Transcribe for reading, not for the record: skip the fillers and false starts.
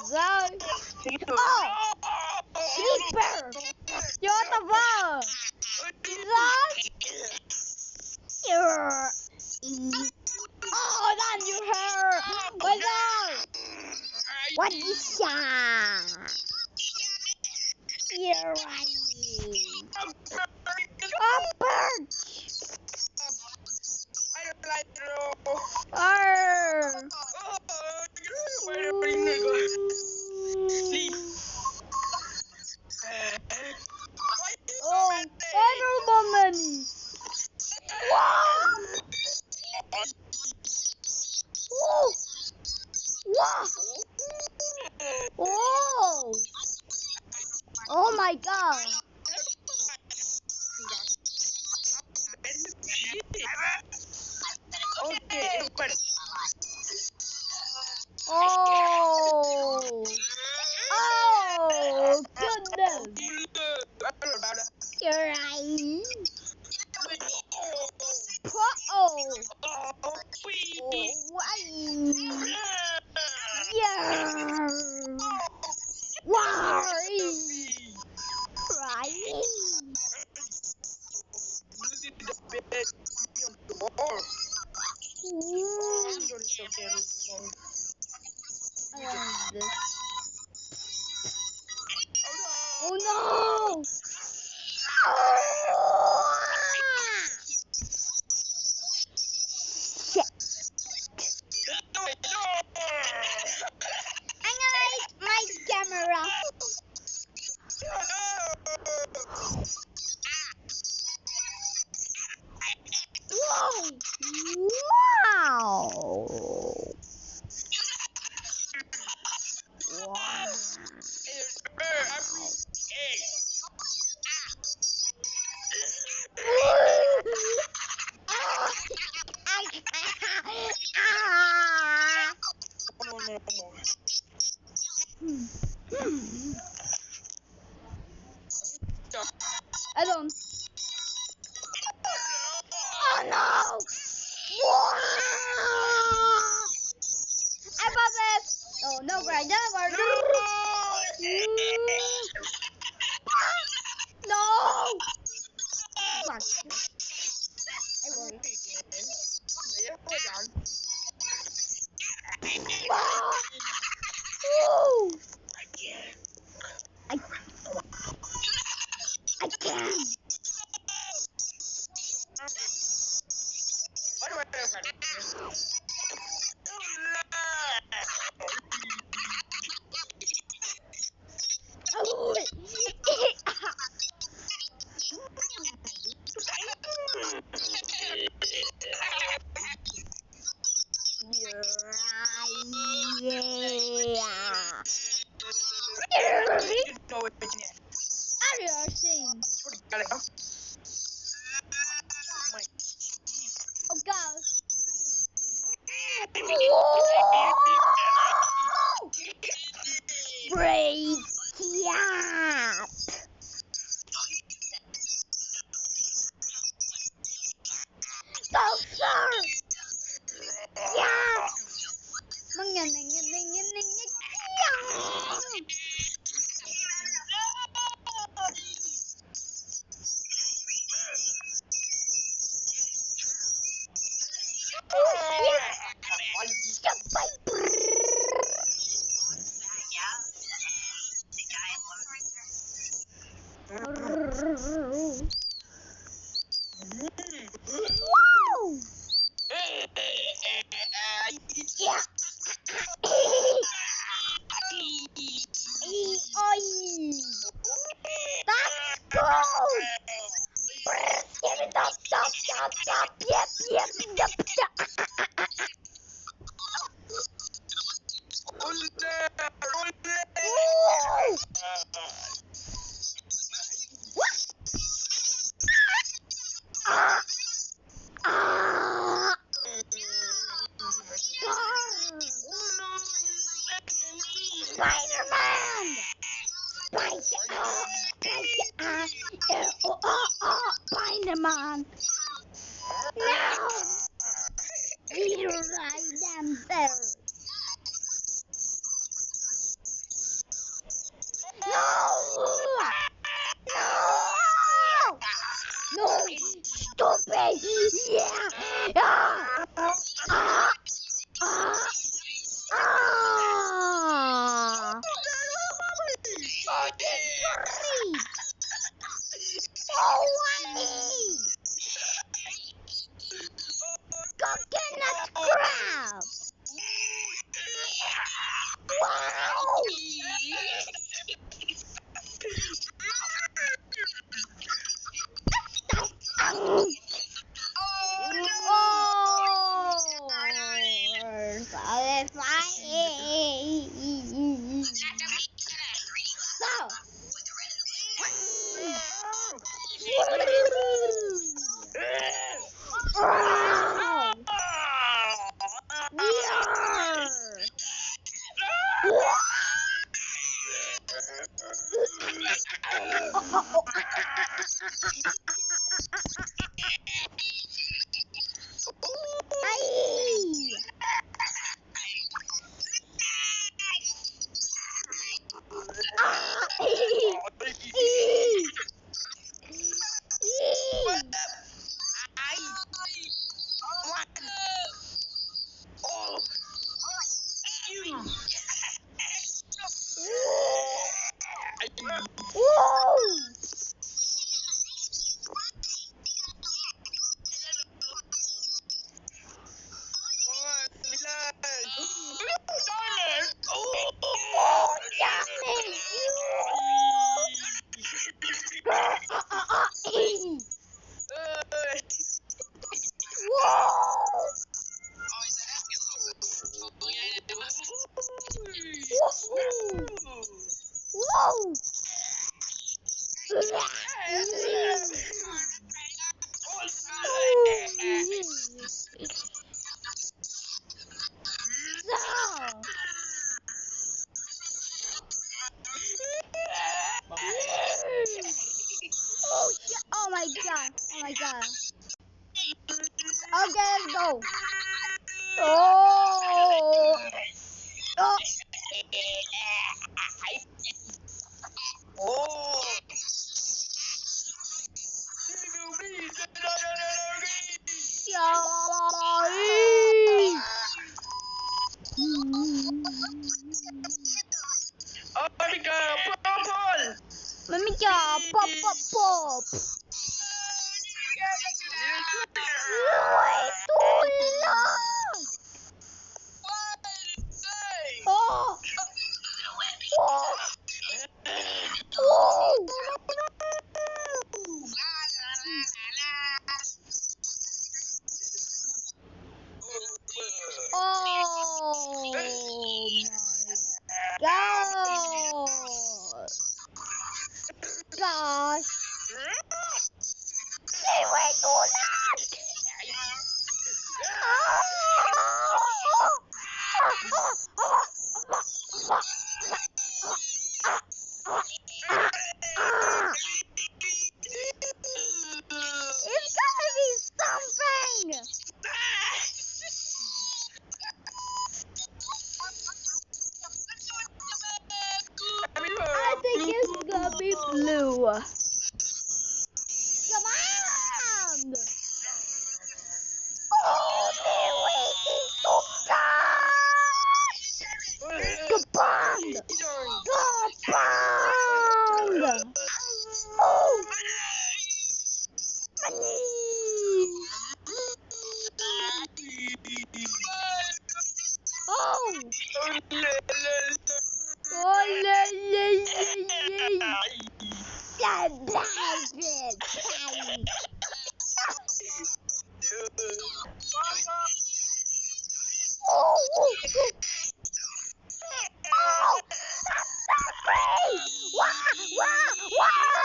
Rồi. Keeper. What the fuck? Rồi. Oh, that's your hair. What's up? What is that? You're right. Oh, bird. Arr. Oh, everybody. Wow. Whoa. Wow. Whoa. Oh my god. Oh. Oh, goodness. You're right. Oh. Why? Yeah. Why? Right. Oh no! Shit! I'm gonna hit my camera. Whoa! Wow! Wow! I don't. Oh no! Wow! I bought this. Oh no, Greg, never. No! Fuck. I worry. Woo! I can. Oh. Oh God. Break up. Go, sir. Yeah. Wow! Yeah. Oi. That's cool. Give it up, yep, yep, yep, yep. Ooh. Ah. Ah. Spider-Man! Spider-Man! No! You're right down there! Yeah. Ah. Ah. Ah. Ah. Fucking furry. Oh, honey. Coconut crab. Wow. Oh, satisfying. So. Wow. Yeah. Ay. Ah. Whoa! Oh, yummy! Whoa! Whoa! So. Oh shit! Oh my god! Oh my god! Okay, let's go. Oh! Oh! Yeah. Mami ja, pop pop pop. Itu lang. Oh. Oh. Oh. Oh my god. Gosh. Anyway, do that. It's gotta be something. I think it's gonna be blue. Come on! Oh, they're waiting to catch! Kabang! Kabang! Oh! Oh! Oh, la, la, la, la. Blah, blah, blah, blah. Oh! Oh! Stop me! Wah! Wah! Wah!